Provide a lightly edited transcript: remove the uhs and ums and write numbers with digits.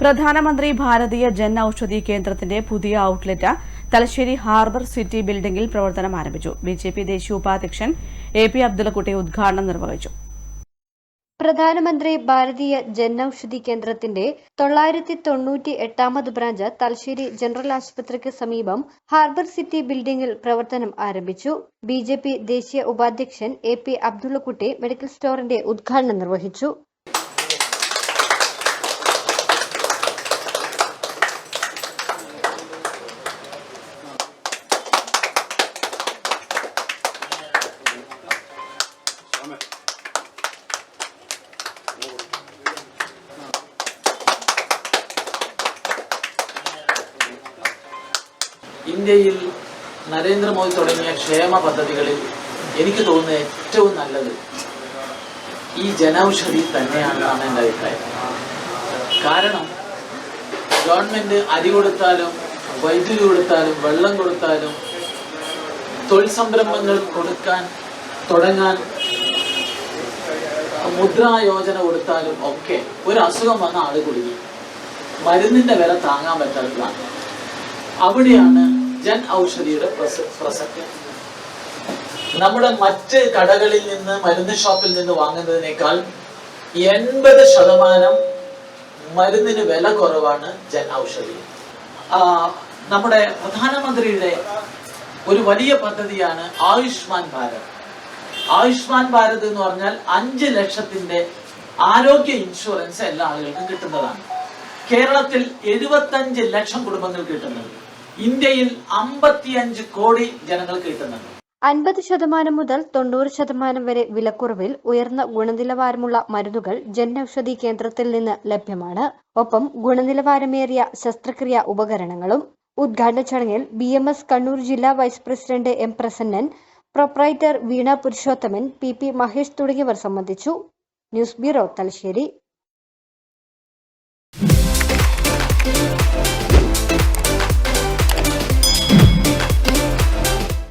പ്രധാനമന്ത്രി ഭാരതീയ ജൻ ഔഷധി കേന്ദ്രത്തിന്റെ പുതിയ ഔട്ട്ലെറ്റ് തലശ്ശേരി ഹാർബർ സിറ്റി ബിൽഡിംഗിൽ പ്രവർത്തനം ആരംഭിച്ചു. ബിജെപി ദേശീയ ഉപാധ്യക്ഷൻ എ.പി. അബ്ദുള്ളക്കുട്ടി ഉദ്ഘാടനം നിർവഹിച്ചു. പ്രധാനമന്ത്രി ഭാരതീയ ജൻ ഔഷധി കേന്ദ്രത്തിന്റെ 998ാമത് ബ്രാഞ്ച് തലശ്ശേരി ജനറൽ ആശുപത്രിക്ക് സമീപം ഹാർബർ സിറ്റി ബിൽഡിംഗിൽ പ്രവർത്തനം ആരംഭിച്ചു. ബിജെപി ദേശീയ ഉപാധ്യക്ഷൻ എ.പി. അബ്ദുള്ളക്കുട്ടി മെഡിക്കൽ സ്റ്റോറിന്റെ ഉദ്ഘാടനം നിർവഹിച്ചു. ഇന്ത്യയിൽ നരേന്ദ്രമോദി തുടങ്ങിയ ക്ഷേമ പദ്ധതികളിൽ എനിക്ക് തോന്നുന്നത് ഏറ്റവും നല്ലത് ഈ ജനൌഷധി തന്നെയാണെന്നാണ് എൻ്റെ അഭിപ്രായം. കാരണം ഗവൺമെന്റ് അരി കൊടുത്താലും വൈദ്യുതി കൊടുത്താലും വെള്ളം കൊടുത്താലും തൊഴിൽ സംരംഭങ്ങൾ തുടങ്ങാൻ മുദ്രാ യോജന കൊടുത്താലും ഒക്കെ ഒരു അസുഖം വന്ന ആള് കുടുങ്ങി മരുന്നിന്റെ വില താങ്ങാൻ പറ്റാത്തതാണ്. അവിടെയാണ് ജൻ ഔഷധിയുടെ പ്രസക്തി. നമ്മുടെ മറ്റ് കടകളിൽ നിന്ന് മരുന്ന് ഷോപ്പിൽ നിന്ന് വാങ്ങുന്നതിനേക്കാൾ 80% മരുന്നിന് വില കുറവാണ് ജൻ ഔഷധി. നമ്മുടെ പ്രധാനമന്ത്രിയുടെ ഒരു വലിയ പദ്ധതിയാണ് ആയുഷ്മാൻ ഭാരത്. ആയുഷ്മാൻ ഭാരത് എന്ന് പറഞ്ഞാൽ 5 ലക്ഷത്തിന്റെ ആരോഗ്യ ഇൻഷുറൻസ് എല്ലാ ആളുകൾക്കും കിട്ടുന്നതാണ്. കേരളത്തിൽ 75 ലക്ഷം കുടുംബങ്ങൾ കിട്ടുന്നുണ്ട്. ഇന്ത്യയിൽ 55 കോടി ജനങ്ങൾ കിട്ടുന്നുണ്ട്. 50% മുതൽ 90% വരെ വിലക്കുറവിൽ ഉയർന്ന ഗുണനിലവാരമുള്ള മരുന്നുകൾ ജൻ ഔഷധി കേന്ദ്രത്തിൽ നിന്ന് ലഭ്യമാണ്. ഒപ്പം ഗുണനിലവാരമേറിയ ശസ്ത്രക്രിയാ ഉപകരണങ്ങളും. ഉദ്ഘാടന ചടങ്ങിൽ BMS കണ്ണൂർ ജില്ലാ vice president M. Prasannan, proprietor Veena Purushothaman, PP Mahesh തുടങ്ങിയവർ സംബന്ധിച്ചു. News bureau, Thalassery.